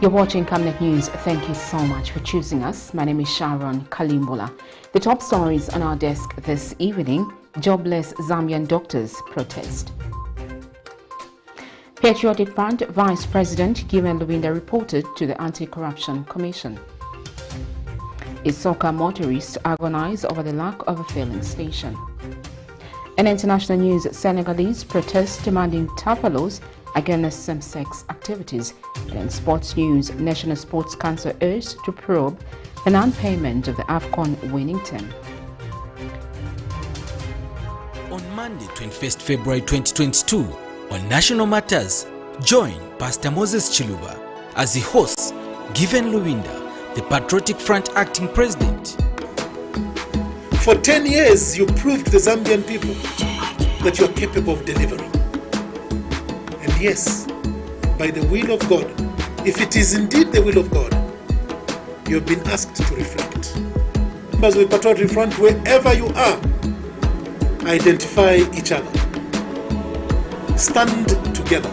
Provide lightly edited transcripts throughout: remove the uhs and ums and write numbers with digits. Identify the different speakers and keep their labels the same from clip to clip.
Speaker 1: You're watching Camnet News. Thank you so much for choosing us. My name is Sharon Kalimbola. The top stories on our desk this evening: jobless Zambian doctors protest. Patriotic Front Vice President LUBINDA reported to the Anti-Corruption Commission. ISOKA motorists agonize over the lack of a filling station. In international news, Senegalese protest demanding tougher laws against same-sex activities. And in sports news, National Sports Council urged to probe the non-payment of the AFCON winning team.
Speaker 2: On Monday, 21st February 2022, on National Matters, join Pastor Moses Chiluba as he hosts Given LUBINDA, the Patriotic Front acting president.
Speaker 3: For 10 years, you proved the Zambian people that you are capable of delivering. And yes, by the will of God, if it is indeed the will of God, you have been asked to reflect. Members of the Patriotic Front, wherever you are, identify each other. Stand together.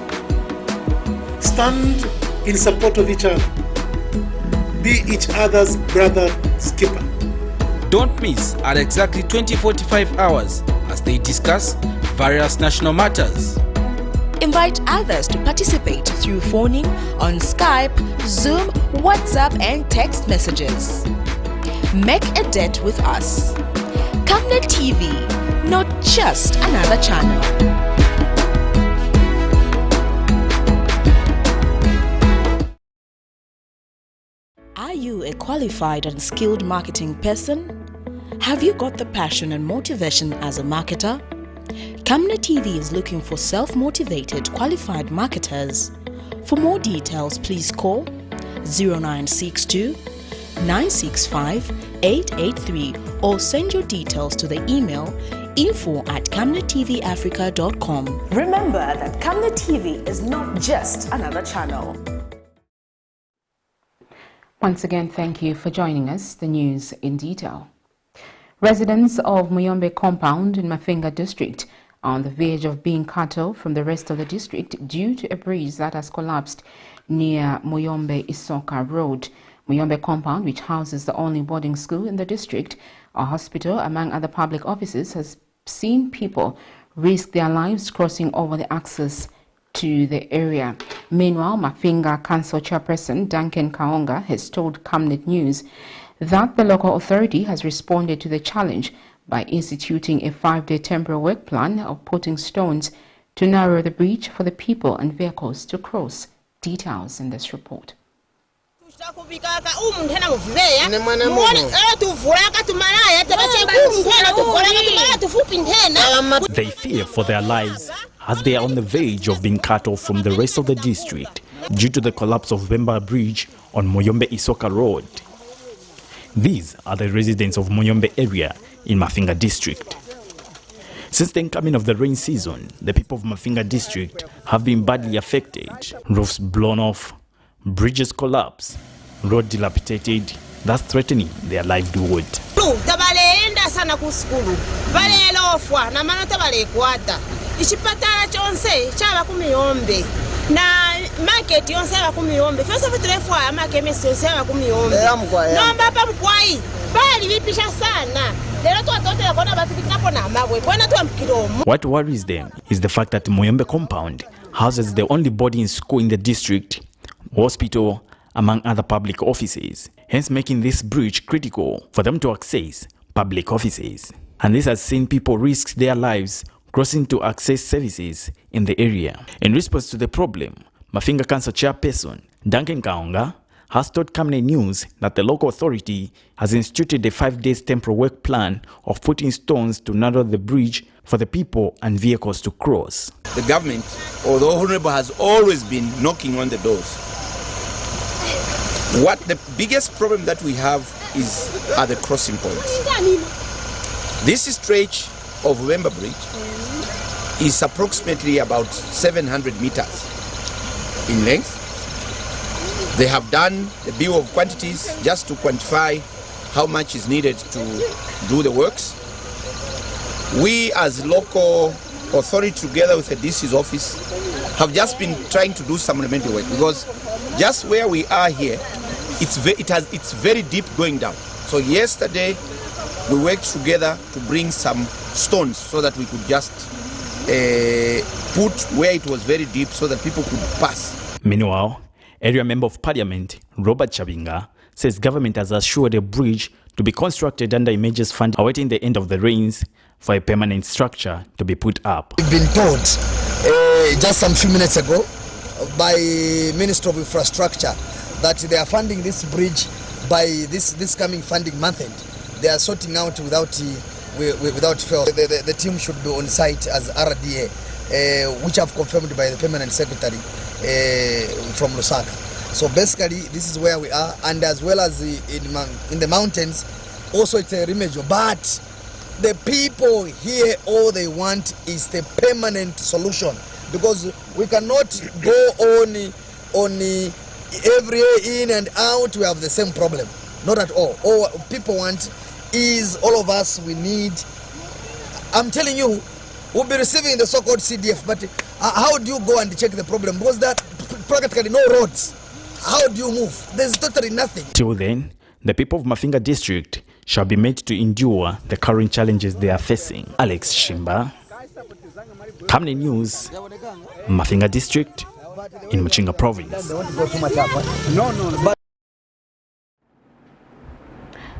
Speaker 3: Stand in support of each other. Be each other's brother's keeper.
Speaker 2: Don't miss at exactly 20:45 hours as they discuss various national matters.
Speaker 4: Invite others to participate through phoning on Skype, Zoom, WhatsApp and text messages. Make a date with us. Camnet TV, not just another channel. Are you a qualified and skilled marketing person? Have you got the passion and motivation as a marketer? Camnet TV is looking for self-motivated, qualified marketers. For more details, please call 0962 965 883 or send your details to the email info@camnettvafrica.com. Remember that Camnet TV is not just another channel.
Speaker 1: Once again, thank you for joining us. The news in detail. Residents of Muyombe compound in Mafinga district are on the verge of being cut off from the rest of the district due to a bridge that has collapsed near Muyombe Isoka Road. Muyombe compound, which houses the only boarding school in the district, a hospital, among other public offices, has seen people risk their lives crossing over the access to the area. Meanwhile, Mafinga Council Chairperson Duncan Kaonga has told Camnet News that the local authority has responded to the challenge by instituting a 5-day temporary work plan of putting stones to narrow the bridge for the people and vehicles to cross. Details in this report.
Speaker 5: They fear for their lives as they are on the verge of being cut off from the rest of the district due to the collapse of Bemba Bridge on Muyombe Isoka Road. These are the residents of Muyombe area in Mafinga district. Since the incoming of the rain season, the people of Mafinga district have been badly affected. Roofs blown off, bridges collapsed, road dilapidated, thus threatening their livelihood.
Speaker 6: Na market yonse abakumiyombe fesa vitrefu amakemesi yonse abakumiyombe nomba pa mkwai bali vipisha sana lero twatote yakona batikapo na mabwe bwana twamkiromo.
Speaker 5: What worries them is the fact that Muyombe compound houses the only boarding school in the district, hospital, among other public offices, hence making this bridge critical for them to access public offices. And this has seen people risk their lives crossing to access services in the area. In response to the problem, Mafinga Council Chairperson Duncan Kaonga has told Camnet News that the local authority has instituted a 5-day temporary work plan of putting stones to narrow the bridge for the people and vehicles to cross.
Speaker 7: The government, although honorable, has always been knocking on the doors. What the biggest problem that we have are the crossing points. This stretch of Wemba Bridge is approximately about 700 meters in length. They have done the bill of quantities just to quantify how much is needed to do the works. We as local authority together with the DC's office have just been trying to do some remedial work, because just where we are here, it's very deep going down. So yesterday we worked together to bring some stones so that we could just put where it was very deep so that people could pass.
Speaker 5: Meanwhile, Area Member of Parliament Robert Chabinga says government has assured a bridge to be constructed under Images Fund, awaiting the end of the rains for a permanent structure to be put up.
Speaker 8: We've been told just some few minutes ago by Minister of Infrastructure that they are funding this bridge by this coming funding month end. They are sorting out without fail. The team should be on site as RDA, which I've confirmed by the Permanent Secretary from Lusaka. So basically, this is where we are, and as well as in the mountains, also it's a remedial. But the people here, all they want is the permanent solution, because we cannot go on every year in and out. We have the same problem. Not at all. All people want is all of us. We need. I'm telling you, we'll be receiving the so-called CDF, but how do you go and check the problem? Because that practically no roads. How do you move? There's totally nothing.
Speaker 5: Till then, the people of Mafinga district shall be made to endure the current challenges they are facing. Alex Shimba, Camnet News, Mafinga district in Muchinga province.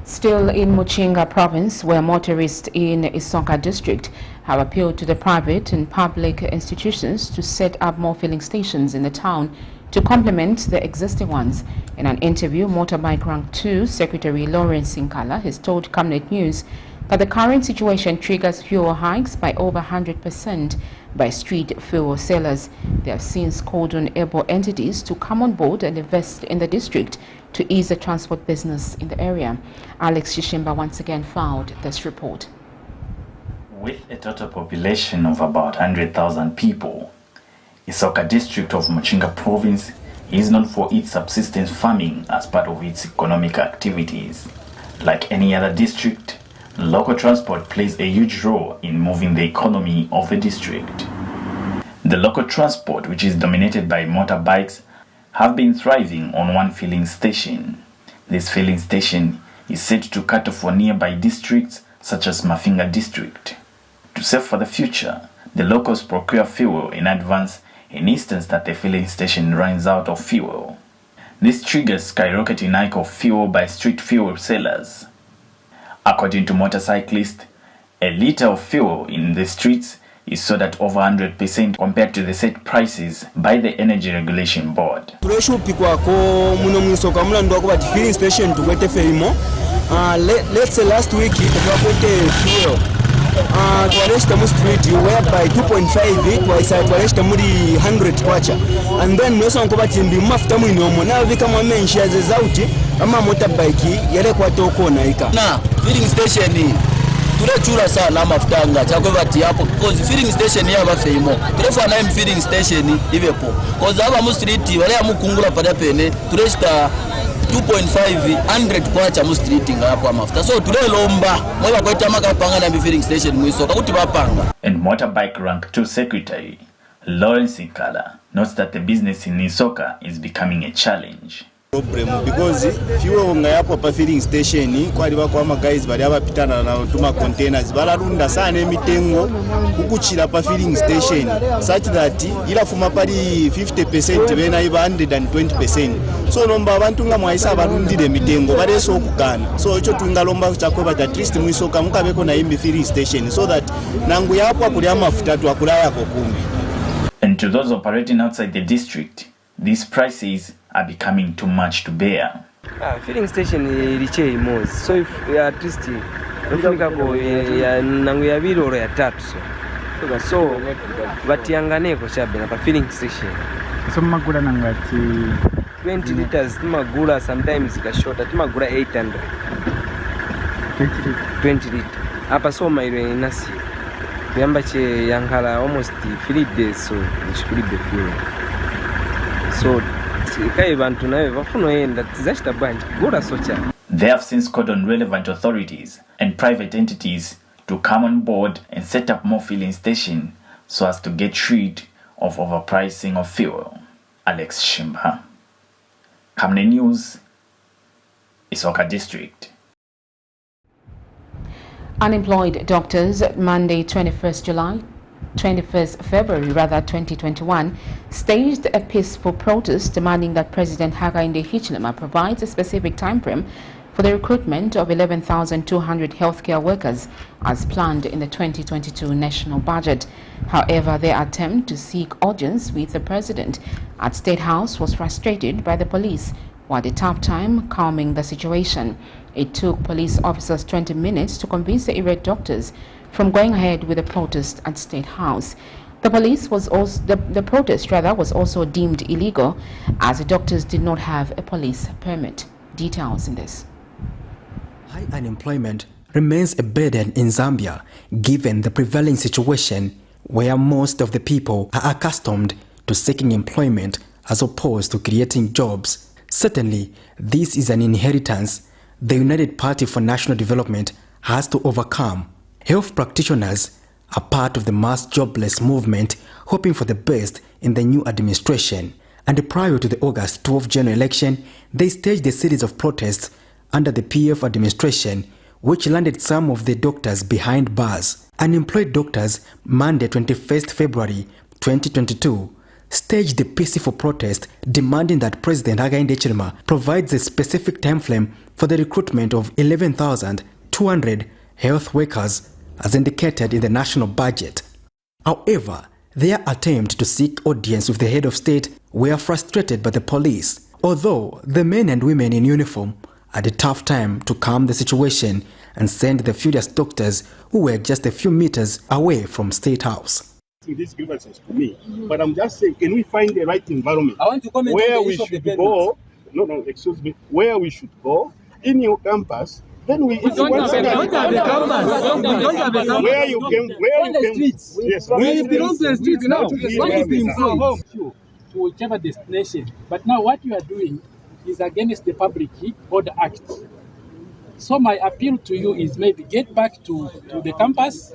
Speaker 1: Still in Muchinga province, where motorists in ISOKA district have appealed to the private and public institutions to set up more filling stations in the town to complement the existing ones. In an interview, Motorbike Rank 2 Secretary Lawrence Sinkala has told Camnet News that the current situation triggers fuel hikes by over 100% by street fuel sellers. They have since called on able entities to come on board and invest in the district to ease the transport business in the area. Alex Shishimba once again filed this report.
Speaker 5: With a total population of about 100,000 people, ISOKA district of Muchinga province is known for its subsistence farming as part of its economic activities. Like any other district, local transport plays a huge role in moving the economy of the district. The local transport, which is dominated by motorbikes, have been thriving on one filling station. This filling station is set to cater for nearby districts such as Mafinga district. To save for the future, the locals procure fuel in advance in instance that the filling station runs out of fuel. This triggers skyrocketing hike of fuel by street fuel sellers. According to motorcyclists, a liter of fuel in the streets is sold at over 100% compared to the set prices by the Energy Regulation Board.
Speaker 9: Let's say last week fuel twalesta street whereby 2.5 twalesta muri 100 kwacha, and then nosonko batimbi mafuta mwinomo na vika mwamensha zauti ama motorbike yale kwatoko naika na filling station tulechura sana mafuta chakwe bati hapo, because filling station yaba feimo tulefa na filling station ivepo because aba mu street wale amukungula pada pene tulesta 2.5 100 kwacha mu street ngapo amafuta, so tulelomba mwe bakweta makapanga na filling station mwisoka kuti bapanga.
Speaker 5: And Motorbike Rank 2 Secretary Lawrence Sinkala notes that the business in ISOKA is becoming a challenge.
Speaker 9: Problem because fuel ngayapo pa filling station kwali bakwa guys bali abapitana na tuma containers balarunda sana emitengo ukuchira pa filling station such that ila fuma pali 50% bena iba 120%, so nomba abantu nga mwaisa barundire emitengo baleso okugana, so icho tungalomba chakwe bata at least mwisoka mukabeko na imbi filling station so that nangu yapo kuli amafuta tu akulaya ko kumbi.
Speaker 5: And to those operating outside the district, these prices are becoming too much to bear.
Speaker 10: Filling station iliche imozi, so if at least ufunika ko ya nangu ya biro or ya tatu, so batiyangane ko shabe na filling station.
Speaker 11: So magula nangati
Speaker 10: 20 liters magula, sometimes ka shorter magula 800 20 liters hapa, so maile nasi yamba che yankala almost 3 days, so nishikuribe fuel. So
Speaker 5: They have since called on relevant authorities and private entities to come on board and set up more filling stations so as to get rid of overpricing of fuel. Alex Shimba, Camnet News, ISOKA District.
Speaker 1: Unemployed doctors Monday 21st February 2021 staged a peaceful protest demanding that President Hakainde Hichilema provides a specific time frame for the recruitment of 11,200 healthcare workers as planned in the 2022 national budget. However, their attempt to seek audience with the president at State House was frustrated by the police who had a tough time calming the situation. It took police officers 20 minutes to convince the irate doctors from going ahead with the protest at State House. The protest was also deemed illegal as the doctors did not have a police permit. Details in this.
Speaker 12: High unemployment remains a burden in Zambia given the prevailing situation where most of the people are accustomed to seeking employment as opposed to creating jobs. Certainly, this is an inheritance the United Party for National Development has to overcome. Health practitioners are part of the mass jobless movement, hoping for the best in the new administration. And prior to the August 12 general election, they staged a series of protests under the PF administration, which landed some of the doctors behind bars. Unemployed doctors, Monday 21st February 2022, staged a peaceful protest demanding that President Hakainde Hichilema provides a specific time frame for the recruitment of 11,200 health workers as indicated in the national budget. However, their attempt to seek audience with the head of state were frustrated by the police, although the men and women in uniform had a tough time to calm the situation and send the furious doctors who were just a few meters away from State House.
Speaker 13: These grievances to me, but I'm just saying, can we find the right environment where we should go? No, excuse me. Where we should go in your campus? Then we don't have a campus. Where you can, yes, we belong to the streets now.
Speaker 14: To whichever destination, but now what you are doing is against the Public Order Act. So my appeal to you is maybe get back to the campus.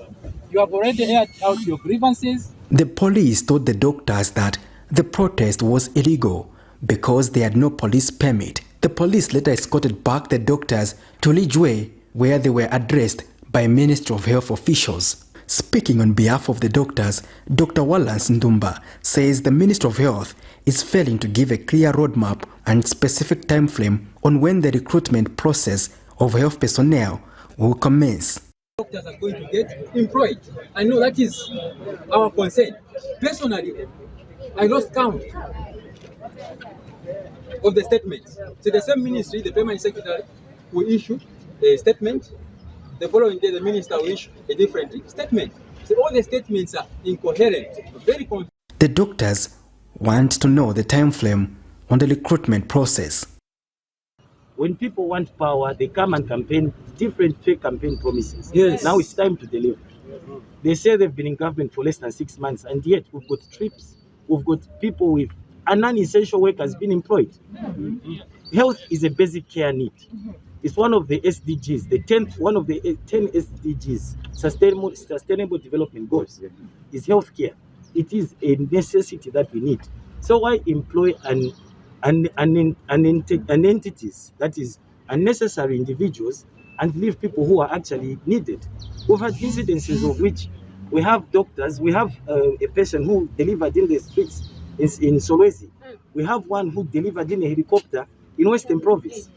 Speaker 14: You have already aired out your grievances.
Speaker 12: The police told the doctors that the protest was illegal because they had no police permit. The police later escorted back the doctors to Lijwe, where they were addressed by Ministry of Health officials. Speaking on behalf of the doctors, Dr. Wallace Ndumba says the Ministry of Health is failing to give a clear roadmap and specific time frame on when the recruitment process of health personnel will commence.
Speaker 15: Doctors are going to get employed. I know that is our concern. Personally, I lost count of the statements. So the same ministry, the permanent secretary, will issue a statement. The following day, the minister will issue a different statement. So all the statements are incoherent, very confusing.
Speaker 12: The doctors want to know the time frame on the recruitment process.
Speaker 16: When people want power, they come and campaign different fake campaign promises.
Speaker 15: Yes.
Speaker 16: Now it's time to deliver. They say they've been in government for less than 6 months, and yet we've got trips, we've got people with non-essential workers being employed. Health is a basic care need. It's one of the SDGs, one of the 10 SDGs, sustainable development goals, is healthcare. It is a necessity that we need. So why employ an entities, that is unnecessary individuals, and leave people who are actually needed? We've had incidences of which we have doctors, we have a person who delivered in the streets in Solwezi. We have one who delivered in a helicopter in Western Province.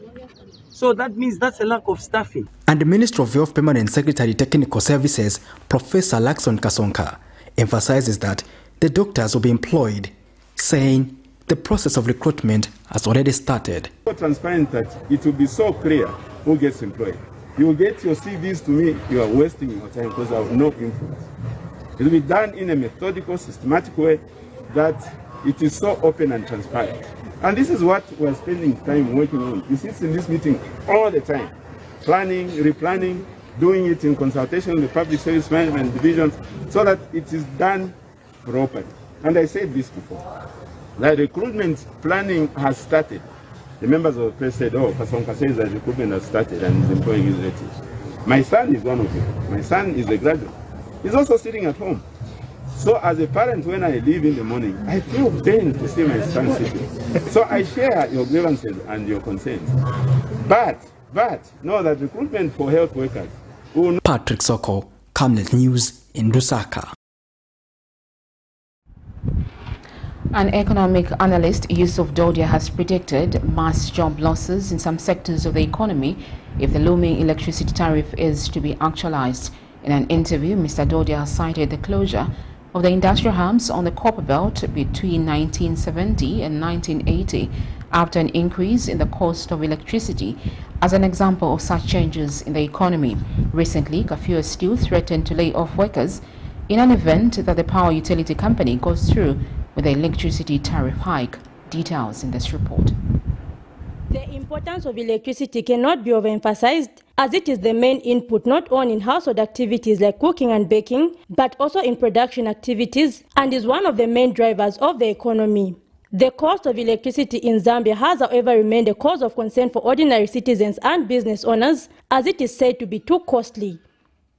Speaker 16: So that means that's a lack of staffing.
Speaker 12: And the Minister of Health Permanent Secretary Technical Services, Professor Lakson Kasonka, emphasizes that the doctors will be employed, saying the process of recruitment has already started.
Speaker 13: So transparent that it will be so clear who gets employed. You will get your CVs to me, you are wasting your time because I have no influence. It will be done in a methodical, systematic way that it is so open and transparent. And this is what we're spending time working on. You sit in this meeting all the time, planning, replanning, doing it in consultation with the public service management divisions so that it is done properly. And I said this before, the recruitment planning has started. The members of the press said, oh, Kasonka says that recruitment has started and is employing his relatives. My son is one of you. My son is a graduate. He's also sitting at home. So as a parent, when I leave in the morning, I feel pain to see my son sitting. So I share your grievances and your concerns. But know that recruitment for health workers will not...
Speaker 12: Patrick Soko, Camnet News in Lusaka.
Speaker 1: An economic analyst, Yusuf Dodia, has predicted mass job losses in some sectors of the economy if the looming electricity tariff is to be actualized. In an interview, Mr. Dodia cited the closure of the industrial hubs on the Copper Belt between 1970 and 1980 after an increase in the cost of electricity as an example of such changes in the economy. Recently, Kafue Steel threatened to lay off workers in an event that the power utility company goes through with the electricity tariff hike. Details in this report.
Speaker 17: The importance of electricity cannot be overemphasized, as it is the main input not only in household activities like cooking and baking, but also in production activities, and is one of the main drivers of the economy. The cost of electricity in Zambia has, however, remained a cause of concern for ordinary citizens and business owners, as it is said to be too costly.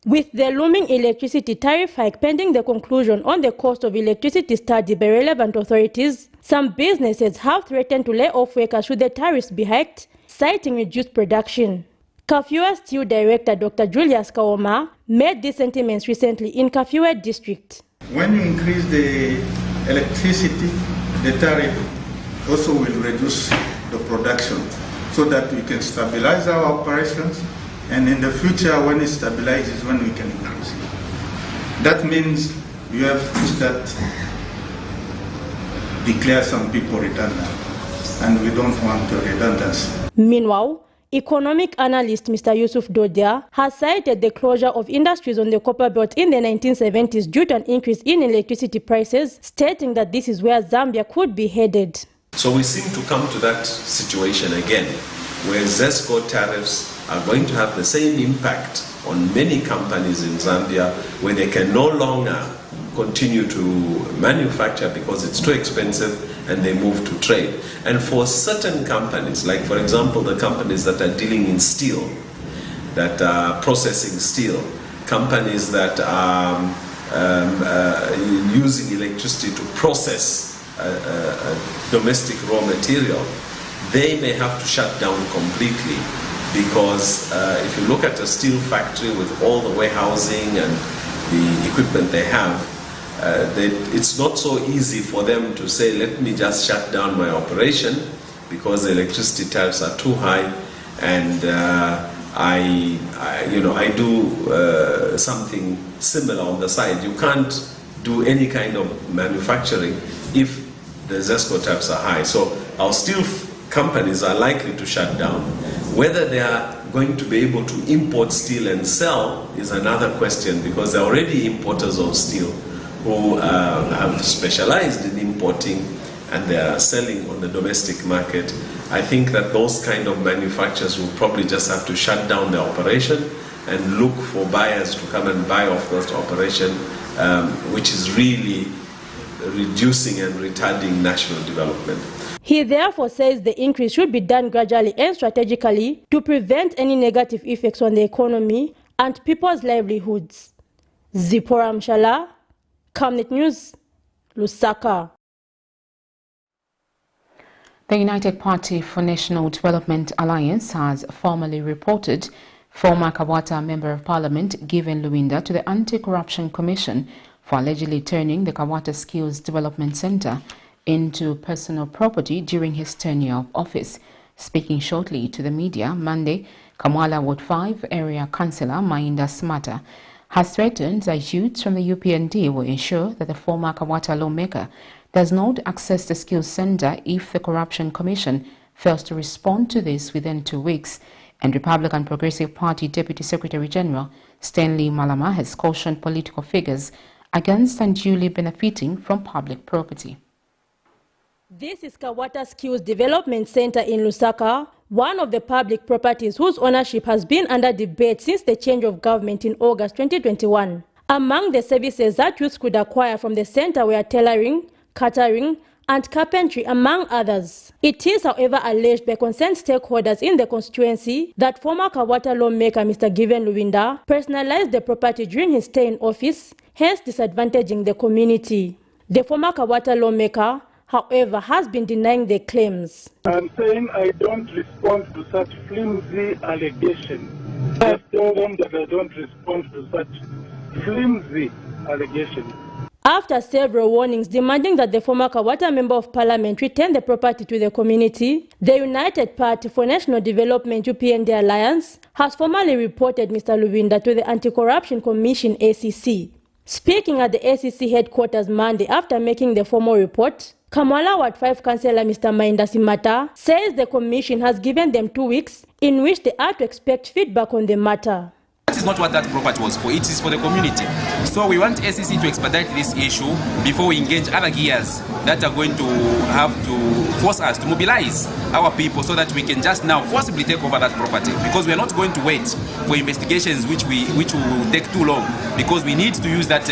Speaker 17: With the looming electricity tariff hike pending the conclusion on the cost of electricity study by relevant authorities, some businesses have threatened to lay off workers should the tariffs be hiked, citing reduced production. Kafue Steel Director Dr. Julius Kaoma made these sentiments recently in Kafue District.
Speaker 18: When you increase the electricity, the tariff also will reduce the production so that we can stabilize our operations. And in the future, when it stabilizes, when we can increase it. That means you have to start declare some people redundant, and we don't want a redundancy.
Speaker 17: Meanwhile, economic analyst Mr. Yusuf Dodia has cited the closure of industries on the Copper Belt in the 1970s due to an increase in electricity prices, stating that this is where Zambia could be headed.
Speaker 19: So we seem to come to that situation again, where ZESCO tariffs are going to have the same impact on many companies in Zambia, where they can no longer continue to manufacture because it's too expensive, and they move to trade. And for certain companies, like for example the companies that are dealing in steel, that are processing steel, companies that are using electricity to process domestic raw material, they may have to shut down completely. Because if you look at a steel factory with all the warehousing and the equipment they have, it's not so easy for them to say, let me just shut down my operation because the electricity tariffs are too high, and I do something similar on the side. You can't do any kind of manufacturing if the ZESCO tariffs are high. So our steel companies are likely to shut down. Whether they are going to be able to import steel and sell is another question, because they're already importers of steel who have specialized in importing, and they are selling on the domestic market. I think that those kind of manufacturers will probably just have to shut down their operation and look for buyers to come and buy off that operation, which is really reducing and retarding national development.
Speaker 17: He therefore says the increase should be done gradually and strategically to prevent any negative effects on the economy and people's livelihoods. Zipporah Mshala, Camnet News, Lusaka.
Speaker 1: The United Party for National Development Alliance has formally reported former Kawata Member of Parliament Given Lubinda to the Anti-Corruption Commission for allegedly turning the Kawata Skills Development Center into personal property during his tenure of office. Speaking shortly to the media Monday, Kamwala Ward 5 Area Councillor Mainda Smata has threatened that youths from the UPND will ensure that the former Kawata lawmaker does not access the skills center if the Corruption Commission fails to respond to this within 2 weeks. And Republican Progressive Party Deputy Secretary General Stanley Malama has cautioned political figures against unduly benefiting from public property.
Speaker 17: This is Kawata Skills Development Center in Lusaka, one of the public properties whose ownership has been under debate since the change of government in August 2021. Among the services that youth could acquire from the center were tailoring, catering, and carpentry, among others. It is, however, alleged by concerned stakeholders in the constituency that former Kawata lawmaker Mr. Given Lubinda personalized the property during his stay in office, hence disadvantaging the community. The former Kawata lawmaker, however, has been denying the claims.
Speaker 11: I'm saying I don't respond to such flimsy allegations. I tell them that I don't respond to such flimsy allegations.
Speaker 17: After several warnings demanding that the former Kawata Member of Parliament return the property to the community, the United Party for National Development UPND Alliance has formally reported Mr. Lubinda to the Anti-Corruption Commission ACC. Speaking at the ACC headquarters Monday after making the formal report, Kamala Ward 5 Councillor Mr. Mainda Simata says the commission has given them 2 weeks in which they are to expect feedback on the matter.
Speaker 20: That is not what that property was for. It is for the community. So we want SEC to expedite this issue before we engage other gears that are going to have to force us to mobilize our people so that we can just now forcibly take over that property, because we are not going to wait for investigations which will take too long, because we need to use that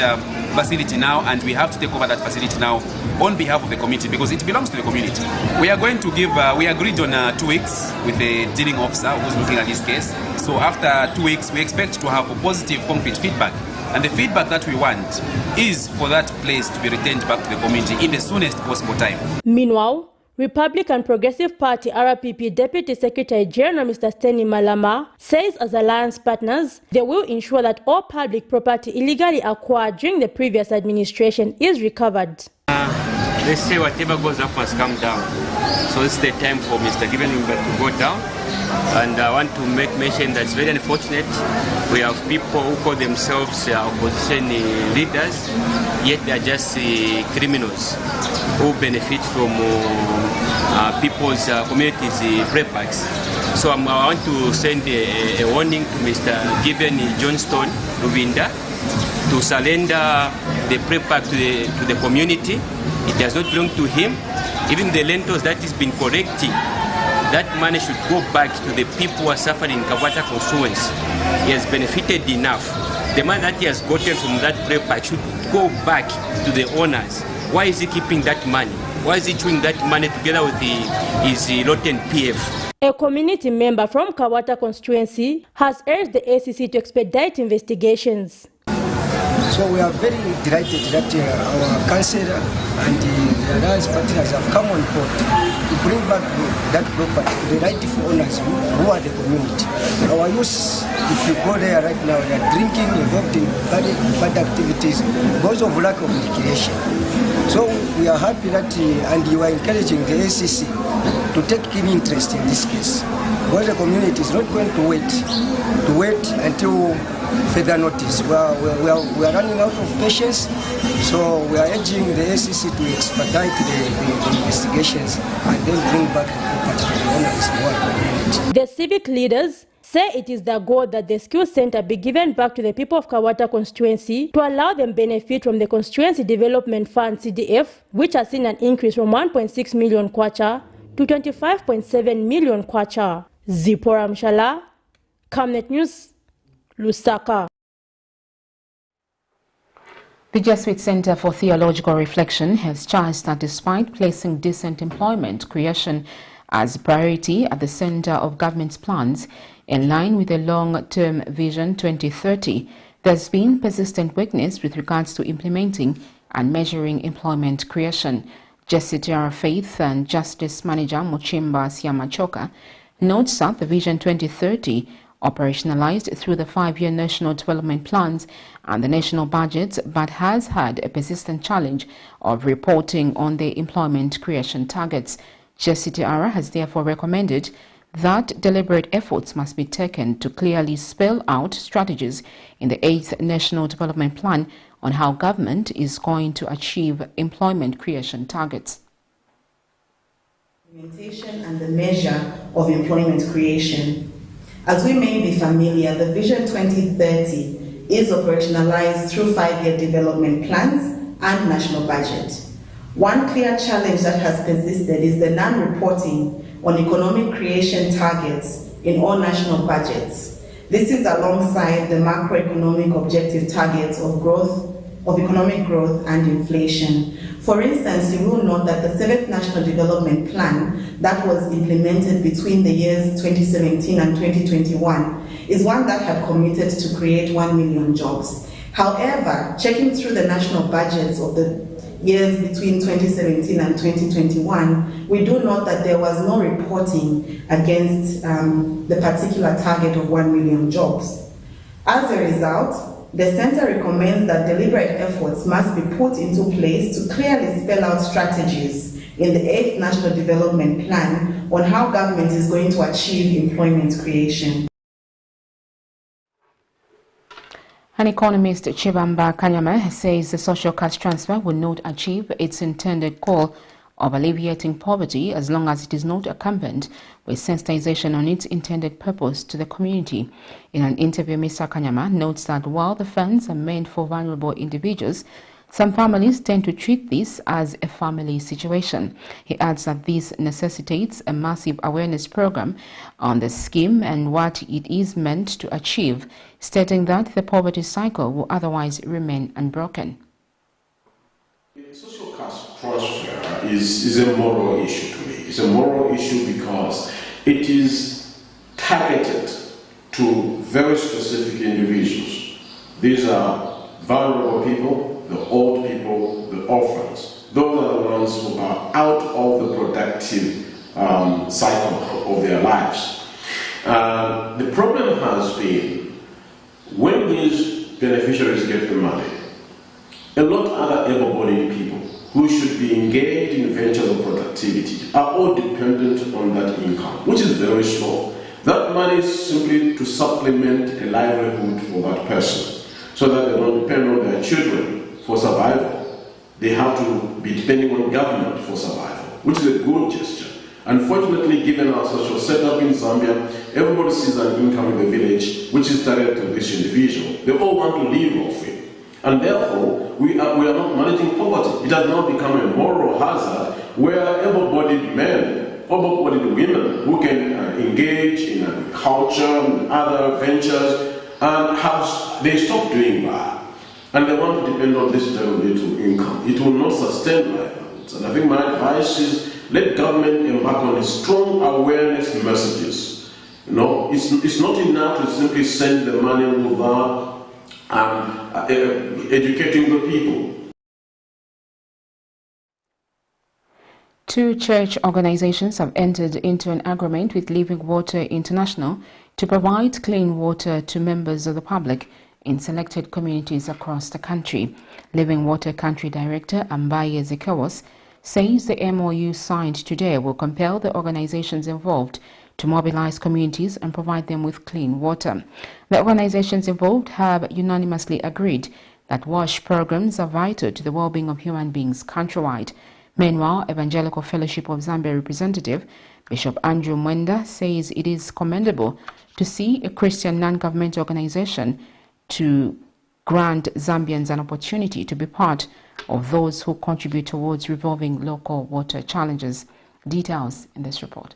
Speaker 20: facility now, and we have to take over that facility now on behalf of the community, because it belongs to the community. We are going to give, we agreed on 2 weeks with the dealing officer who's looking at this case. So after 2 weeks, we expect to have a positive, concrete feedback. And the feedback that we want is for that place to be returned back to the community in the soonest possible time.
Speaker 17: Meanwhile, Republican Progressive Party RPP Deputy Secretary General Mr. Steny Malama says as alliance partners, they will ensure that all public property illegally acquired during the previous administration is recovered.
Speaker 21: They say whatever goes up must come down. So it's the time for Mr. Given to go down. And I want to make mention that it's very unfortunate. We have people who call themselves opposition leaders, yet they are just criminals who benefit from people's communities' prepacks. So I want to send a warning to Mr. Given Johnston Lubinda to surrender the prepack to the community. It does not belong to him. Even the lentils that he's been collecting, that money should go back to the people who are suffering in Kawata constituency. He has benefited enough. The money that he has gotten from that prepack should go back to the owners. Why is he keeping that money? Why is he chewing that money together with his rotten PF?
Speaker 17: A community member from Kawata constituency has urged the ACC to expedite investigations.
Speaker 22: So we are very delighted that our councillor and the alliance partners have come on board to bring back that property to the rightful owners who are the community. Our youth, if you go there right now, they are drinking, involved in bad activities because of lack of recreation. So we are happy that, and you are encouraging the ACC to take keen interest in this case. Because the community is not going to wait until further notice. We are running out of patience, so we are urging the ACC to expedite the investigations and then bring back the property to the owners who are community.
Speaker 17: The civic leaders say it is their goal that the skills center be given back to the people of Kawata constituency to allow them benefit from the Constituency Development Fund CDF, which has seen an increase from 1.6 million kwacha to 25.7 million kwacha. Zipora Mshala, Camnet News, Lusaka.
Speaker 1: The Jesuit Center for Theological Reflection has charged that despite placing decent employment creation as a priority at the center of government's plans, in line with the long-term Vision 2030, there's been persistent weakness with regards to implementing and measuring employment creation. Jesuit Faith and Justice Manager Muchimba Siamachoka notes that the Vision 2030, operationalized through the 5-year national development plans and the national budgets, but has had a persistent challenge of reporting on the employment creation targets. Jesuit has therefore recommended that deliberate efforts must be taken to clearly spell out strategies in the 8th National Development Plan on how government is going to achieve employment creation targets.
Speaker 23: Implementation and the measure of employment creation. As we may be familiar, the Vision 2030 is operationalized through 5-year development plans and national budget. One clear challenge that has persisted is the non-reporting on economic creation targets in all national budgets. This is alongside the macroeconomic objective targets of growth, of economic growth and inflation. For instance, you will note that the 7th National Development Plan that was implemented between the years 2017 and 2021 is one that had committed to create 1 million jobs. However, checking through the national budgets of the years between 2017 and 2021, we do note that there was no reporting against the particular target of 1 million jobs. As a result, the Center recommends that deliberate efforts must be put into place to clearly spell out strategies in the 8th National Development Plan on how government is going to achieve employment creation.
Speaker 1: An economist, Chibamba Kanyama, says the social cash transfer will not achieve its intended goal of alleviating poverty as long as it is not accompanied with sensitization on its intended purpose to the community. In an interview, Mr. Kanyama notes that while the funds are meant for vulnerable individuals, some families tend to treat this as a family situation. He adds that this necessitates a massive awareness program on the scheme and what it is meant to achieve, stating that the poverty cycle will otherwise remain unbroken.
Speaker 2: Social cash transfer is a moral issue to me. It's a moral issue because it is targeted to very specific individuals. These are vulnerable people, the old people, the orphans. Those are the ones who are out of the productive cycle of their lives. The problem has been when these beneficiaries get the money, a lot of other able-bodied people who should be engaged in ventures of productivity are all dependent on that income, which is very small. That money is simply to supplement a livelihood for that person so that they don't depend on their children for survival. They have to be depending on government for survival, which is a good gesture. Unfortunately, given our social setup in Zambia, everybody sees an income in the village which is targeted to this individual. They all want to live off it. And therefore, we are not managing poverty. It has now become a moral hazard where able-bodied men, able-bodied women who can engage in agriculture and other ventures, and they stop doing that. And they want to depend on this very little income. It will not sustain livelihoods. And I think my advice is let government embark on strong awareness messages. You know, it's not enough to simply send the money without educating the people.
Speaker 1: Two church organizations have entered into an agreement with Living Water International to provide clean water to members of the public in selected communities across the country. Living Water Country Director Ambaye Zekewos says the MOU signed today will compel the organizations involved to mobilize communities and provide them with clean water. The organizations involved have unanimously agreed that WASH programs are vital to the well-being of human beings countrywide. Meanwhile, Evangelical Fellowship of Zambia representative Bishop Andrew Mwenda says it is commendable to see a Christian non-governmental organization to grant Zambians an opportunity to be part of those who contribute towards resolving local water challenges. Details in this report.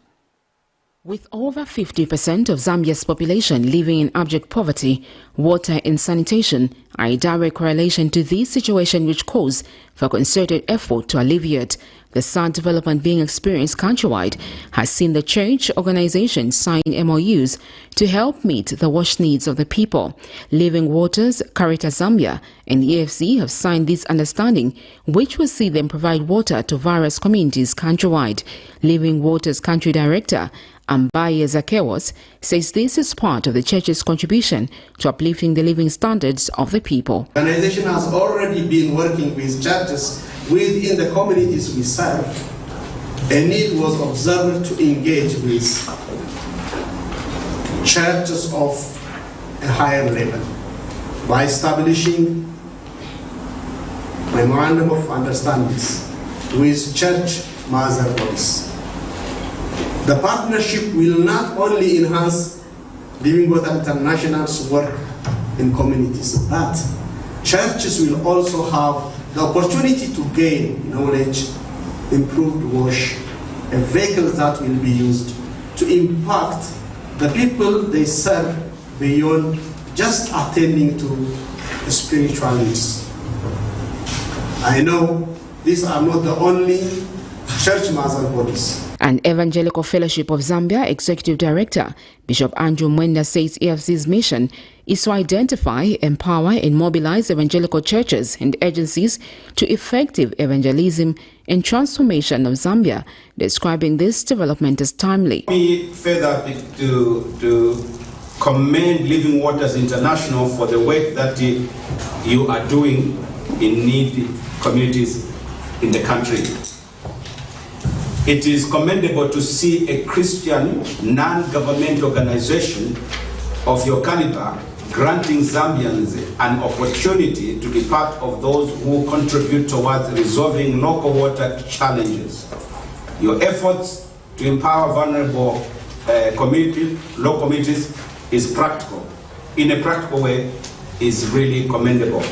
Speaker 1: With over 50% of Zambia's population living in abject poverty, water and sanitation are a direct correlation to this situation, which calls for concerted effort to alleviate. The sad development being experienced countrywide has seen the church organizations sign MOUs to help meet the wash needs of the people. Living Waters, Caritas Zambia and the EFC have signed this understanding, which will see them provide water to various communities countrywide. Living Waters Country Director Ambaye Zekewos says this is part of the church's contribution to uplifting the living standards of the people.
Speaker 3: The organization has already been working with churches within the communities we serve. A need was observed to engage with churches of a higher level by establishing memorandum of understandings with church mother bodies. The partnership will not only enhance Living Water International's work in communities, but churches will also have the opportunity to gain knowledge, improved wash, and vehicles that will be used to impact the people they serve beyond just attending to spiritual needs. I know these are not the only church Mazar bodies.
Speaker 1: An Evangelical Fellowship of Zambia Executive Director, Bishop Andrew Mwenda, says EFC's mission is to identify, empower and mobilize evangelical churches and agencies to effective evangelism and transformation of Zambia, describing this development as timely.
Speaker 4: Me further to commend Living Waters International for the work that you are doing in needy communities in the country. It is commendable to see a Christian non-government organization of your caliber granting Zambians an opportunity to be part of those who contribute towards resolving local water challenges. Your efforts to empower vulnerable local communities is practical. In a practical way, is really commendable.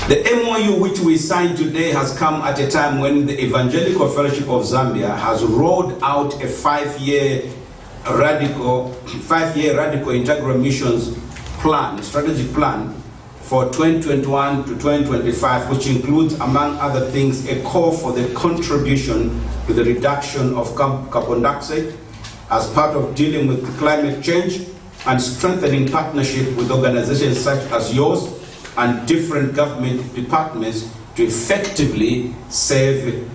Speaker 4: The MOU which we signed today has come at a time when the Evangelical Fellowship of Zambia has rolled out a five-year radical integral missions plan, strategic plan for 2021 to 2025, which includes, among other things, a call for the contribution to the reduction of carbon dioxide as part of dealing with climate change and strengthening partnership with organizations such as yours and different government departments to effectively serve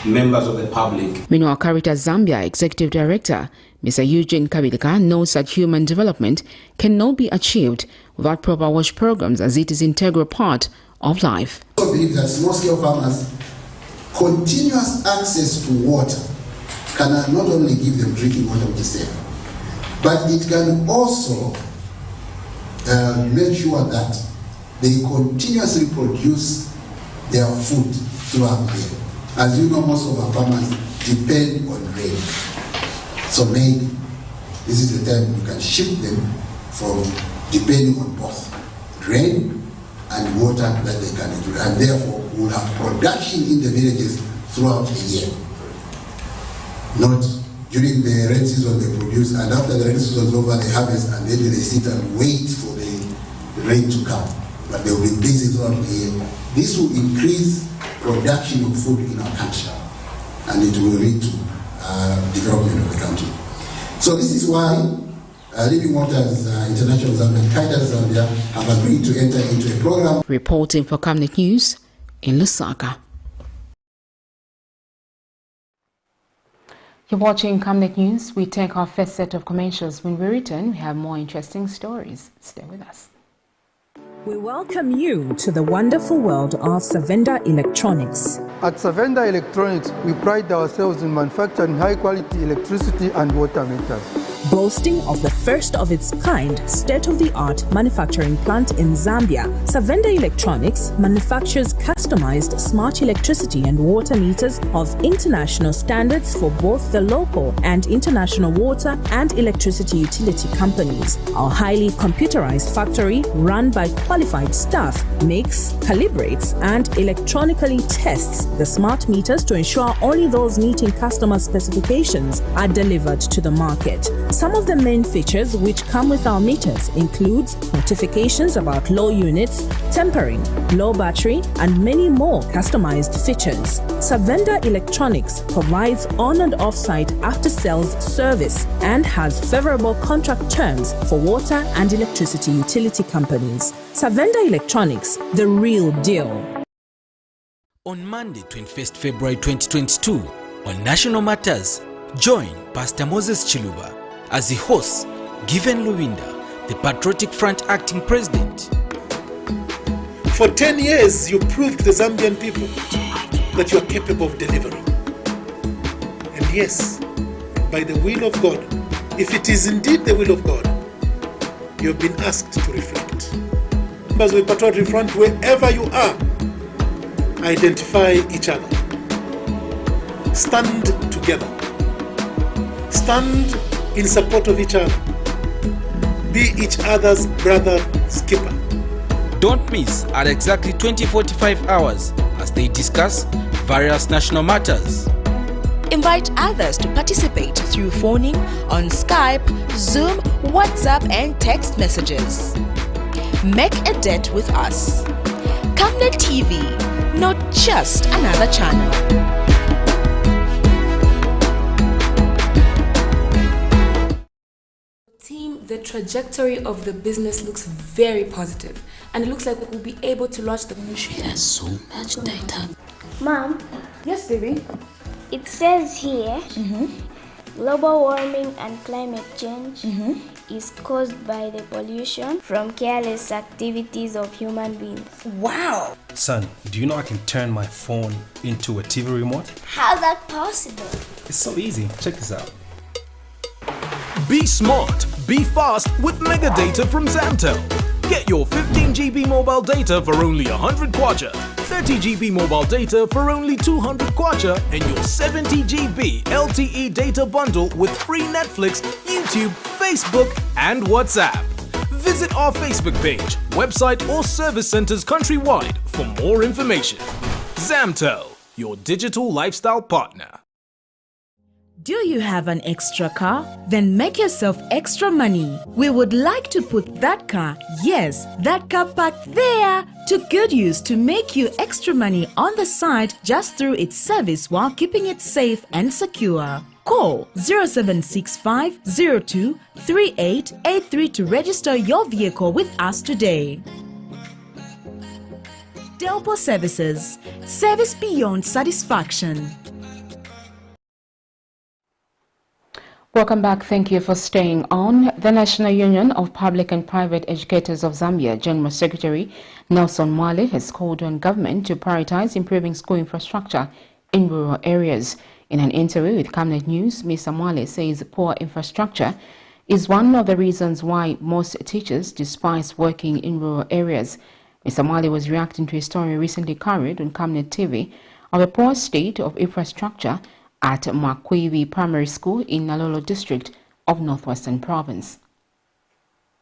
Speaker 4: members of the public.
Speaker 1: Meanwhile, Caritas Zambia Executive Director, Mr. Eugene Kabilika, knows that human development cannot be achieved without proper wash programs, as it is an integral part of life.
Speaker 6: I believe that small-scale farmers, continuous access to water can not only give them drinking water, which is safe, but it can also make sure that they continuously produce their food throughout the year. As you know, most of our farmers depend on rain. So maybe this is the time you can shift them from depending on both rain and water that they can enjoy. And therefore, we'll have production in the villages throughout the year. Not during the rain season they produce, and after the rain season is over, they harvest, and then they sit and wait for the rain to come. But they will be busy throughout the year. This will increase production of food in our country, and it will lead to development of the country. So this is why Living Waters International Zambia and Caritas Zambia have agreed to enter into a program.
Speaker 1: Reporting for Camnet News in Lusaka. You're watching Camnet News. We take our first set of commercials. When we return, we have more interesting stories. Stay with us.
Speaker 7: We welcome you to the wonderful world of Savenda Electronics.
Speaker 24: At Savenda Electronics, we pride ourselves in manufacturing high-quality electricity and water meters.
Speaker 7: Boasting of the first of its kind state-of-the-art manufacturing plant in Zambia, Savenda Electronics manufactures customized smart electricity and water meters of international standards for both the local and international water and electricity utility companies. Our highly computerized factory, run by qualified staff, makes, calibrates, and electronically tests the smart meters to ensure only those meeting customer specifications are delivered to the market. Some of the main features which come with our meters includes notifications about low units, tempering, low battery, and many more customized features. Savenda Electronics provides on and off-site after-sales service and has favorable contract terms for water and electricity utility companies. Savenda Electronics, the real deal.
Speaker 25: On Monday, 21st February 2022, on National Matters, join Pastor Moses Chiluba as he hosts Given LUBINDA, the Patriotic Front acting president.
Speaker 26: For 10 years, you proved the Zambian people that you are capable of delivering. And yes, by the will of God, if it is indeed the will of God, you have been asked to reflect. Members of the Patriotic Front, wherever you are, identify each other. Stand together. Stand in support of each other. Be each other's brother skipper.
Speaker 25: Don't miss at exactly 20:45 hours as they discuss various national matters.
Speaker 27: Invite others to participate through phoning on Skype, Zoom, WhatsApp and text messages. Make a date with us. Camnet TV, not just another channel.
Speaker 5: Team, the trajectory of the business looks very positive, and it looks like we'll be able to launch the
Speaker 8: She has so much data.
Speaker 9: Mom.
Speaker 5: Yes, baby.
Speaker 9: It says here, global warming and climate change is caused by the pollution from careless activities of human beings. Wow!
Speaker 10: Son, do you know I can turn my phone into a TV remote?
Speaker 9: How's that possible?
Speaker 10: It's so easy. Check this out.
Speaker 14: Be smart, be fast with mega data from Zamtel. Get your 15 GB mobile data for only 100 kwacha, 30 GB mobile data for only 200 kwacha, and your 70 GB LTE data bundle with free Netflix, YouTube, Facebook, and WhatsApp. Visit our Facebook page, website, or service centers countrywide for more information. Zamtel, your digital lifestyle partner.
Speaker 7: Do you have an extra car? Then make yourself extra money. We would like to put that car, yes, that car parked there, to good use to make you extra money on the side just through its service while keeping it safe and secure. Call 0765 02 3883 to register your vehicle with us today. Delpo Services. Service beyond satisfaction.
Speaker 1: Welcome back. Thank you for staying on. The National Union of Public and Private Educators of Zambia General Secretary Nelson Mwale has called on government to prioritize improving school infrastructure in rural areas. In an interview with Camnet News, Mr. Mwale says poor infrastructure is one of the reasons why most teachers despise working in rural areas. Mr. Mwale was reacting to a story recently carried on Camnet TV of a poor state of infrastructure at Makwivi Primary School in Nalolo District of Northwestern Province.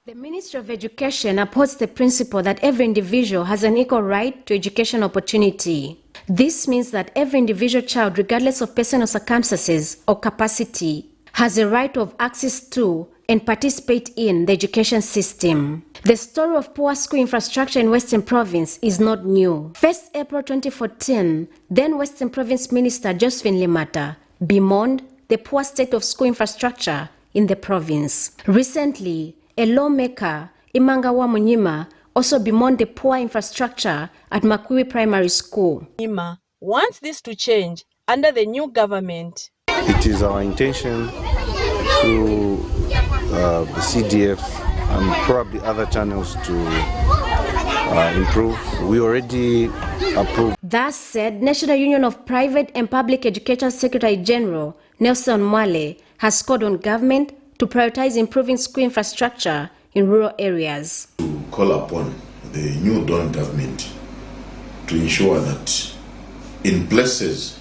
Speaker 15: The Ministry of Education upholds the principle that every individual has an equal right to education opportunity. This means that every individual child, regardless of personal circumstances or capacity, has a right of access to and participate in the education system. The story of poor school infrastructure in Western Province is not new. 1st April 2014, then Western Province Minister Josephine Limata bemoaned the poor state of school infrastructure in the province. Recently, a lawmaker, Imangawa Munyima, also bemoaned the poor infrastructure at Makwiwi Primary School.
Speaker 16: Munyima wants this to change under the new government.
Speaker 28: It is our intention through the CDF and probably other channels to improve. We already approved.
Speaker 15: That said, National Union of Private and Public Education Secretary General Nelson Mwale has called on government to prioritize improving school infrastructure in rural areas.
Speaker 29: To call upon the new Dawn government to ensure that in places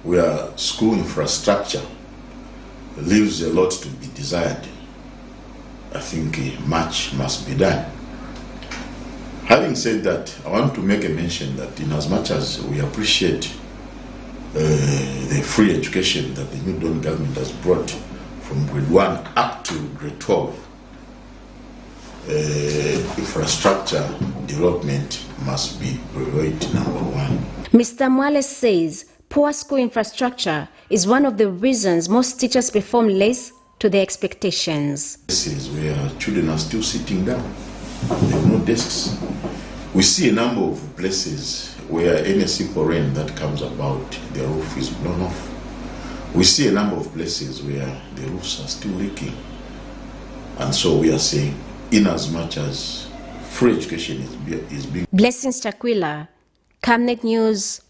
Speaker 29: where school infrastructure leaves a lot to be desired, I think much must be done. Having said that, I want to make a mention that in as much as we appreciate the free education that the new Dawn government has brought from grade 1 up to grade 12, infrastructure development must be priority number one.
Speaker 15: Mr. Mwale says poor school infrastructure is one of the reasons most teachers perform less to their expectations.
Speaker 29: Places where children are still sitting down, there are no desks. We see a number of places where any simple rain that comes about, the roof is blown off. We see a number of places where the roofs are still leaking. And so we are saying, in as much as free education is being...
Speaker 15: Blessings Chakwila, Camnet News,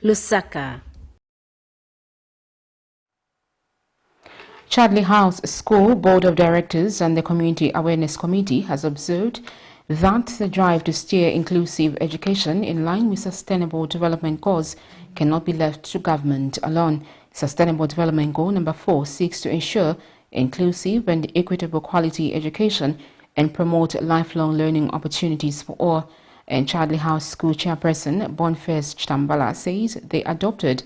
Speaker 15: Lusaka.
Speaker 1: Chadley House School Board of Directors and the Community Awareness Committee has observed that the drive to steer inclusive education in line with sustainable development goals cannot be left to government alone. Sustainable Development Goal number 4 seeks to ensure inclusive and equitable quality education and promote lifelong learning opportunities for all. And Chadley House School Chairperson Boniface Chitambala says they adopted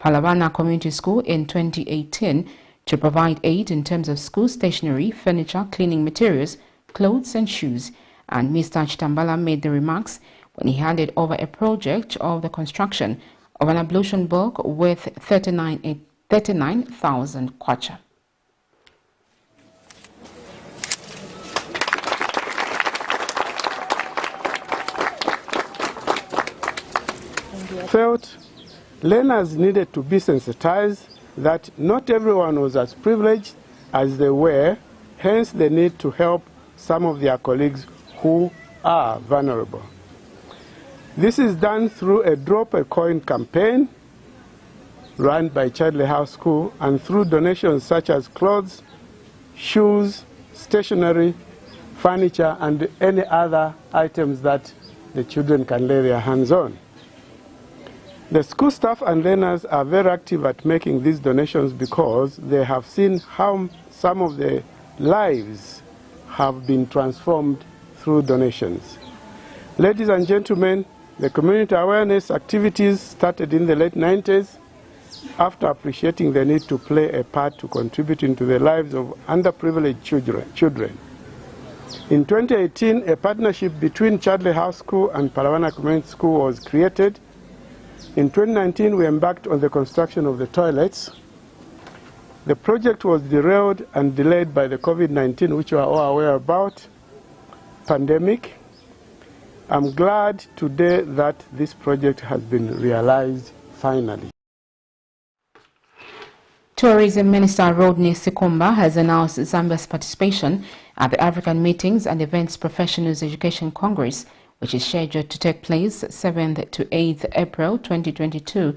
Speaker 1: Palabana Community School in 2018 to provide aid in terms of school stationery, furniture, cleaning materials, clothes and shoes. And Mr. Chitambala made the remarks when he handed over a project of the construction of an ablution book worth 39,000 kwacha.
Speaker 11: Felt learners needed to be sensitized that not everyone was as privileged as they were, hence the need to help some of their colleagues who are vulnerable. This is done through a Drop a Coin campaign run by Chadley House School and through donations such as clothes, shoes, stationery, furniture, and any other items that the children can lay their hands on. The school staff and learners are very active at making these donations because they have seen how some of the lives have been transformed through donations. Ladies and gentlemen, the community awareness activities started in the late 90s after appreciating the need to play a part to contribute into the lives of underprivileged children. In 2018, a partnership between Chadley House School and Palawana Community School was created. In 2019, we embarked on the construction of the toilets. The project was derailed and delayed by the COVID-19, which we are all aware about, pandemic. I'm glad today that this project has been realized finally.
Speaker 1: Tourism Minister Rodney Sikumba has announced Zambia's participation at the African Meetings and Events Professionals Education Congress, which is scheduled to take place 7th to 8th April 2022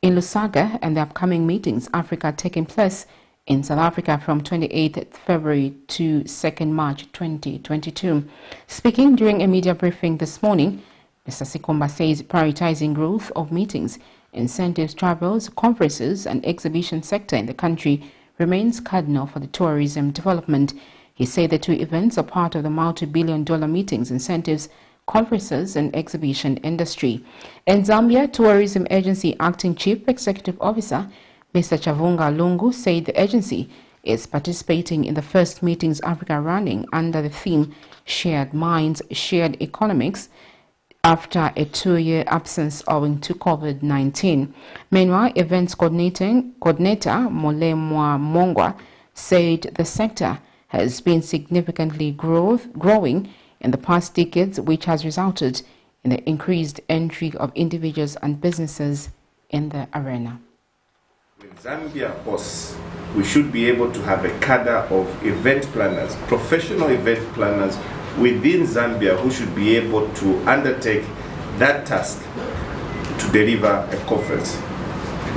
Speaker 1: in Lusaka, and the upcoming Meetings Africa taking place in South Africa from 28th February to 2nd March 2022. Speaking during a media briefing this morning, Mr. Sikumba says prioritizing growth of meetings, incentives, travels, conferences and exhibition sector in the country remains cardinal for the tourism development. He said the two events are part of the multi-billion-dollar meetings, incentives, conferences and exhibition industry. In Zambia, Tourism Agency Acting Chief Executive Officer Mr. Chavunga Lungu said the agency is participating in the first Meetings Africa running under the theme Shared Minds, Shared Economics after a 2-year absence owing to COVID-19. Meanwhile, events coordinator Molemwa Mongwa said the sector has been significantly growing in the past decades, which has resulted in the increased entry of individuals and businesses in the arena.
Speaker 12: When Zambia hosts, we should be able to have a cadre of event planners, professional event planners within Zambia who should be able to undertake that task to deliver a conference.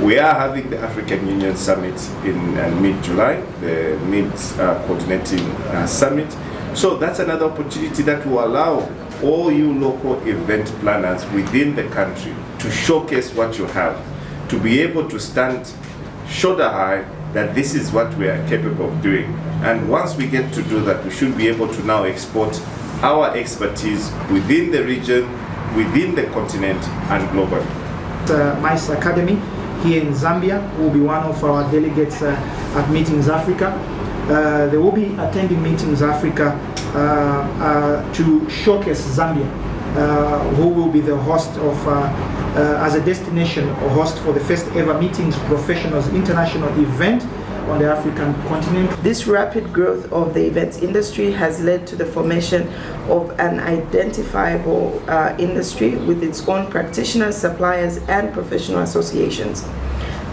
Speaker 12: We are having the African Union Summit in mid-July, the coordinating summit. So that's another opportunity that will allow all you local event planners within the country to showcase what you have, to be able to stand shoulder high that this is what we are capable of doing. And once we get to do that, we should be able to now export our expertise within the region, within the continent and globally.
Speaker 13: The MICE Academy here in Zambia will be one of our delegates at Meetings Africa. They will be attending Meetings Africa to showcase Zambia, who will be the host of, as a destination or host for the first ever Meetings Professionals International event on the African continent.
Speaker 17: This rapid growth of the events industry has led to the formation of an identifiable industry with its own practitioners, suppliers, and professional associations.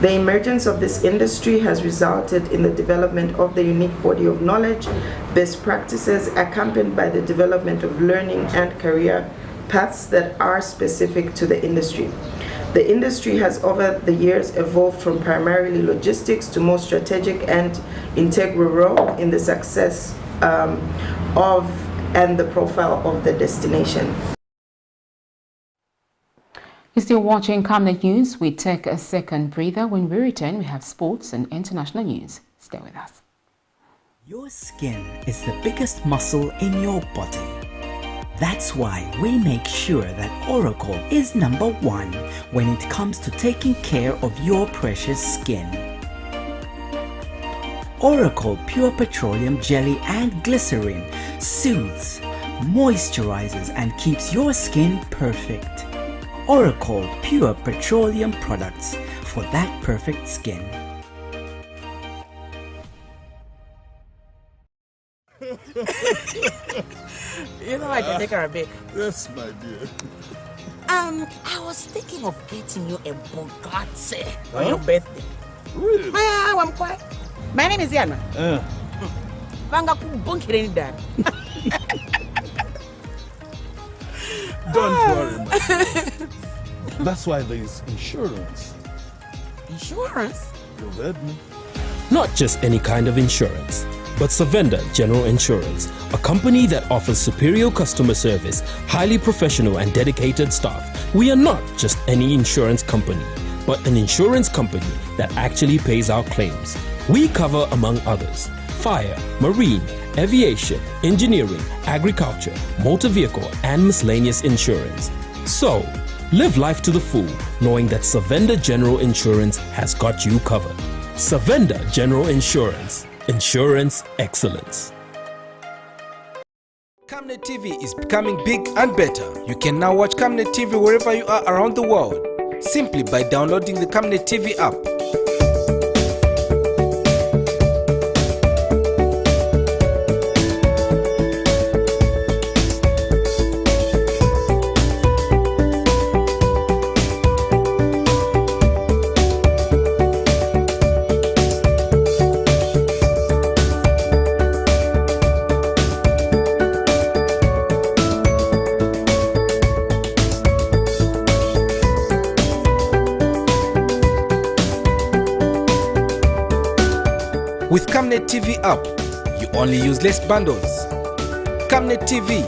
Speaker 17: The emergence of this industry has resulted in the development of the unique body of knowledge, best practices, accompanied by the development of learning and career paths that are specific to the industry. The industry has over the years evolved from primarily logistics to more strategic and integral role in the success of and the profile of the destination.
Speaker 1: You're still watching Camnet News. We take a second breather. When we return, we have sports and international news. Stay with us.
Speaker 18: Your skin is the biggest muscle in your body. That's why we make sure that Oracle is #1 when it comes to taking care of your precious skin. Oracle Pure Petroleum Jelly and Glycerin soothes, moisturizes and keeps your skin perfect. Oracle Pure Petroleum Products for that perfect skin.
Speaker 2: You know I can take her a bit.
Speaker 26: Yes, my dear.
Speaker 2: I was thinking of getting you a Bugatti on your birthday.
Speaker 26: Really?
Speaker 2: I'm quiet. My name is Yana.
Speaker 26: Don't worry, my dear. That's why there is insurance.
Speaker 2: Insurance?
Speaker 26: You heard me.
Speaker 3: Not just any kind of insurance, but Savenda General Insurance, a company that offers superior customer service, highly professional and dedicated staff. We are not just any insurance company, but an insurance company that actually pays our claims. We cover, among others, fire, marine, aviation, engineering, agriculture, motor vehicle, and miscellaneous insurance. So, live life to the full, knowing that Savenda General Insurance has got you covered. Savenda General Insurance. Insurance excellence.
Speaker 25: Camnet TV is becoming big and better. You can now watch Camnet TV wherever you are around the world, simply by downloading the Camnet TV app. With Camnet TV app, you only use less bundles. Camnet TV,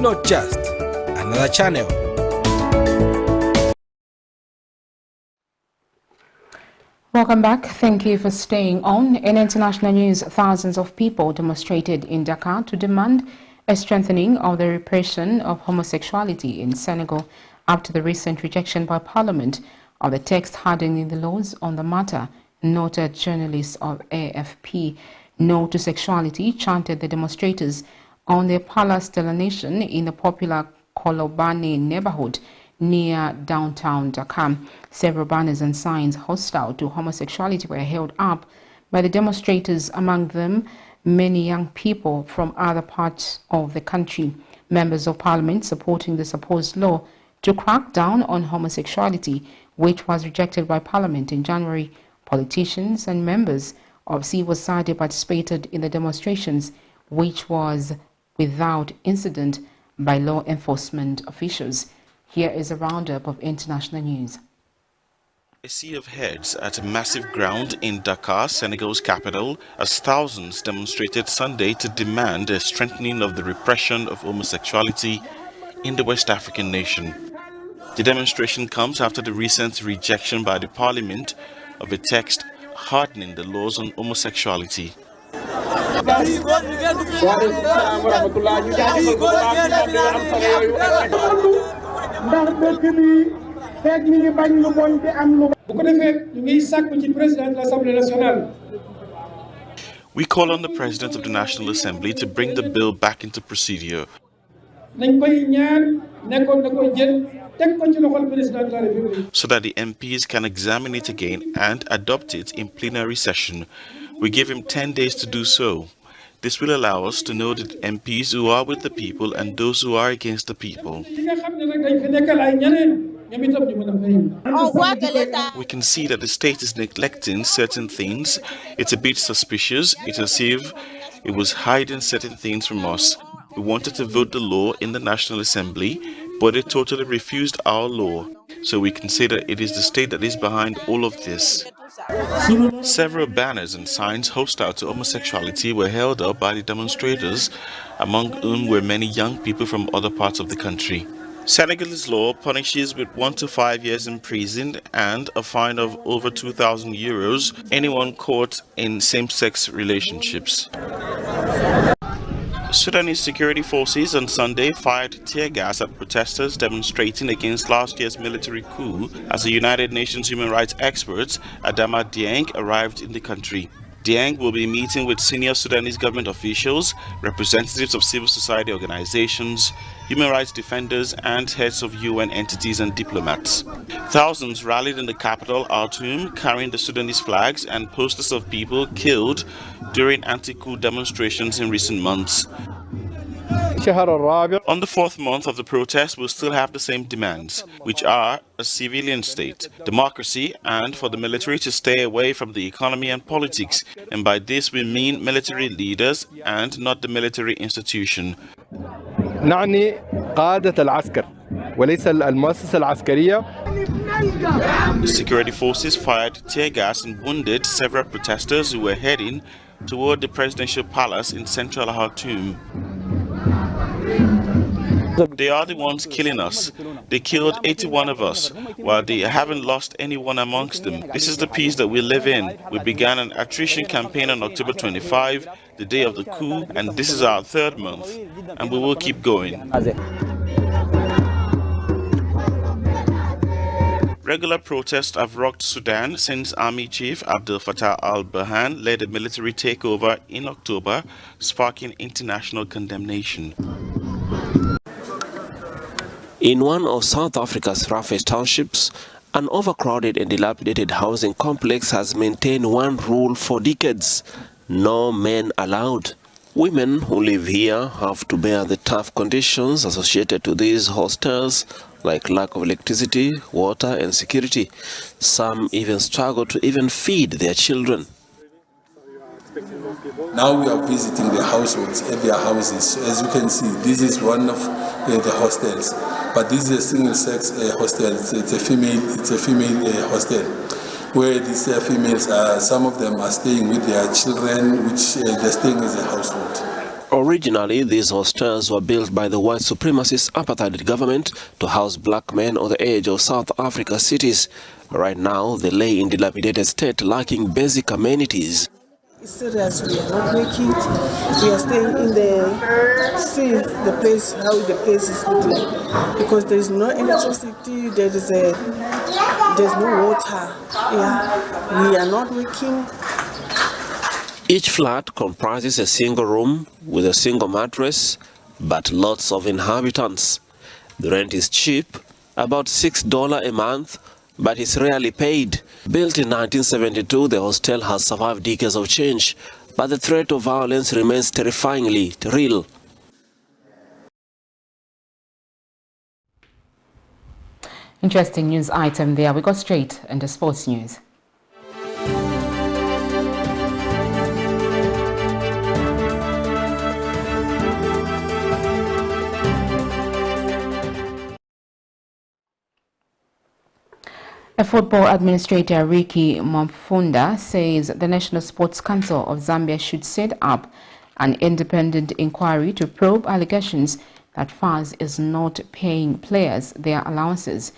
Speaker 25: not just another channel.
Speaker 1: Welcome back. Thank you for staying on. In international news, thousands of people demonstrated in Dakar to demand a strengthening of the repression of homosexuality in Senegal after the recent rejection by Parliament of the text hardening the laws on the matter. Noted journalist of AFP, No to Sexuality, chanted the demonstrators on their Palace de la Nation in the popular Kolobani neighborhood near downtown Dakar. Several banners and signs hostile to homosexuality were held up by the demonstrators, among them many young people from other parts of the country. Members of Parliament supporting the supposed law to crack down on homosexuality, which was rejected by Parliament in January. Politicians and members of civil society participated in the demonstrations, which was without incident by law enforcement officials. Here is a roundup of international news.
Speaker 4: A sea of heads at a massive ground in Dakar, Senegal's capital, as thousands demonstrated Sunday to demand a strengthening of the repression of homosexuality in the West African nation. The demonstration comes after the recent rejection by the Parliament of a text hardening the laws on homosexuality. We call on the President of the National Assembly to bring the bill back into procedure. So that the MPs can examine it again and adopt it in plenary session. We give him 10 days to do so. This will allow us to know the MPs who are with the people and those who are against the people. We can see that the state is neglecting certain things. It's a bit suspicious. It's as if it was hiding certain things from us. We wanted to vote the law in the National Assembly, but they totally refused our law. So we can say that it is the state that is behind all of this. Several banners and signs hostile to homosexuality were held up by the demonstrators, among whom were many young people from other parts of the country. Senegalese law punishes with 1 to 5 years in prison and a fine of over 2,000 euros anyone caught in same-sex relationships. Sudanese security forces on Sunday fired tear gas at protesters demonstrating against last year's military coup as the United Nations human rights experts Adama Dieng arrived in the country. Dieng will be meeting with senior Sudanese government officials, representatives of civil society organizations, human rights defenders, and heads of UN entities and diplomats. Thousands rallied in the capital, Khartoum, carrying the Sudanese flags and posters of people killed during anti-coup demonstrations in recent months. On the fourth month of the protest, we'll still have the same demands, which are a civilian state, democracy, and for the military to stay away from the economy and politics. And by this we mean military leaders and not the military institution.
Speaker 6: نعني قادة العسكر وليس المؤسسة العسكرية.
Speaker 4: The security forces fired tear gas and wounded several protesters who were heading toward the presidential palace in central Khartoum. They are the ones killing us. They killed 81 of us, while they haven't lost anyone amongst them. This is the peace that we live in. We began an attrition campaign on October 25, the day of the coup, and this is our third month, and we will keep going. Regular protests have rocked Sudan since Army Chief Abdel Fattah al-Burhan led a military takeover in October, sparking international condemnation.
Speaker 8: In one of South Africa's roughest townships, an overcrowded and dilapidated housing complex has maintained one rule for decades: no men allowed. Women who live here have to bear the tough conditions associated to these hostels, like lack of electricity, water, and security. Some even struggle to even feed their children.
Speaker 19: Now we are visiting the households at their houses. So as you can see, this is one of the hostels, but this is a single-sex hostel. It's a female hostel, where these females, some of them are staying with their children, which they're staying as a household.
Speaker 8: Originally, these hostels were built by the white supremacist apartheid government to house black men on the edge of South Africa's cities. Right now, they lay in dilapidated state, lacking basic amenities.
Speaker 20: Serious, we are not working. We are staying in the place, how the place is looking like, because there is no electricity, there's no water. Yeah, we are not working.
Speaker 8: Each flat comprises a single room with a single mattress, but lots of inhabitants. The rent is cheap, about $6 a month, but it's rarely paid. Built in 1972, the hostel has survived decades of change, but the threat of violence remains terrifyingly real.
Speaker 1: Interesting news item there. We go straight into sports news. A football administrator, Ricky Mfunda, says the National Sports Council of Zambia should set up an independent inquiry to probe allegations that FAS is not paying players their allowances.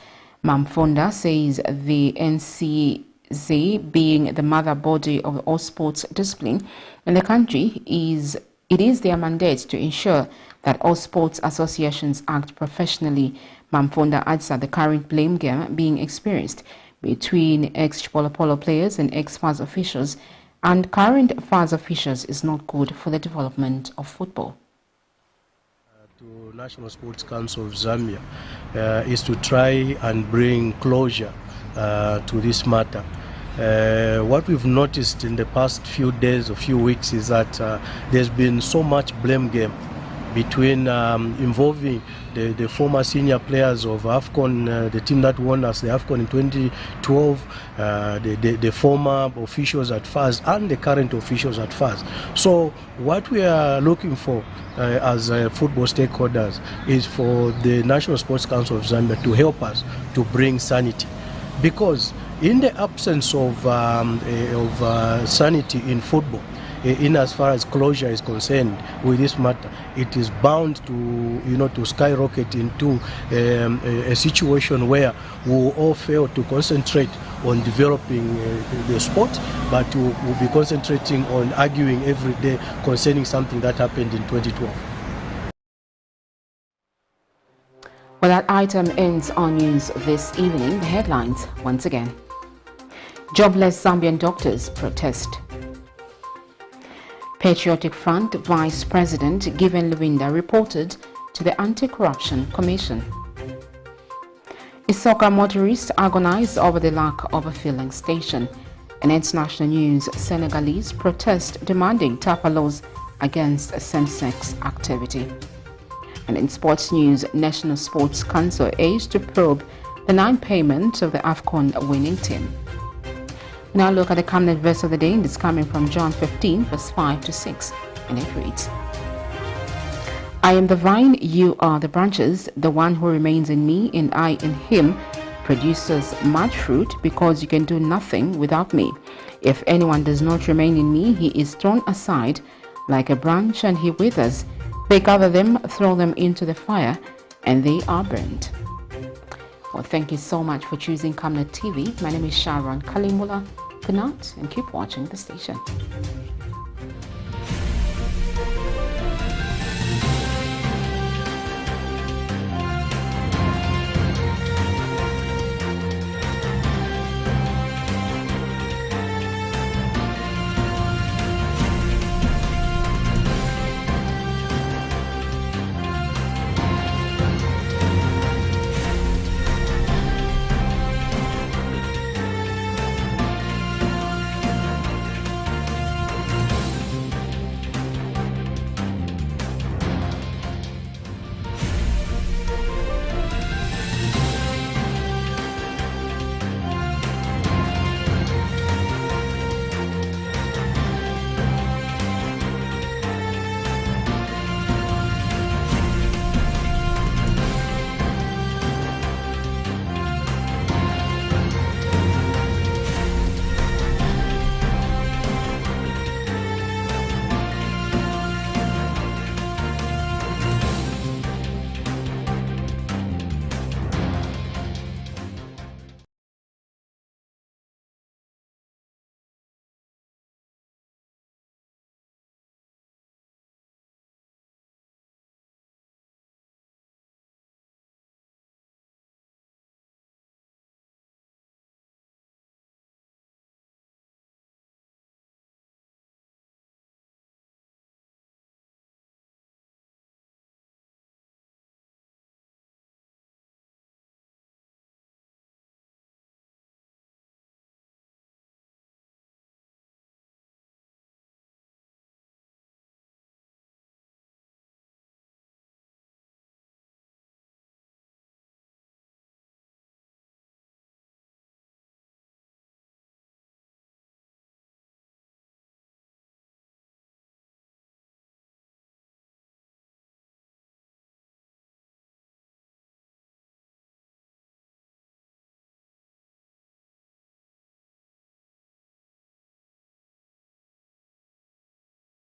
Speaker 1: Mfunda says the NCZ, being the mother body of all sports discipline in the country, it is their mandate to ensure that all sports associations act professionally. Mfunda adds that the current blame game being experienced between ex-Chipolo Polo players and ex-FAS officials and current FAS officials is not good for the development of football.
Speaker 21: To National Sports Council of Zambia is to try and bring closure to this matter. What we've noticed in the past few days or few weeks is that there's been so much blame game between involving the former senior players of AFCON, the team that won us the AFCON in 2012, the former officials at FAS and the current officials at FAS. So what we are looking for as football stakeholders is for the National Sports Council of Zambia to help us to bring sanity, because in the absence of sanity in football, in as far as closure is concerned with this matter, it is bound to to skyrocket into a situation where we will all fail to concentrate on developing the sport, but we will be concentrating on arguing every day concerning something that happened in 2012.
Speaker 1: Well, that item ends our news this evening. The headlines once again. Jobless Zambian doctors protest. Patriotic Front Vice President Given Lubinda reported to the Anti-Corruption Commission. ISOKA motorists agonize over the lack of a filling station. In international news, Senegalese protest demanding tougher laws against same-sex activity. And in sports news, National Sports Council aims to probe the non-payment of the AFCON winning team. We now look at the Camnet verse of the day, and it's coming from John 15, verse 5 to 6, and it reads, I am the vine, you are the branches. The one who remains in me and I in him produces much fruit, because you can do nothing without me. If anyone does not remain in me, he is thrown aside like a branch and he withers. They gather them, throw them into the fire, and they are burned. Well, thank you so much for choosing Camnet TV. My name is Sharon Kalimula. Good night and keep watching the station.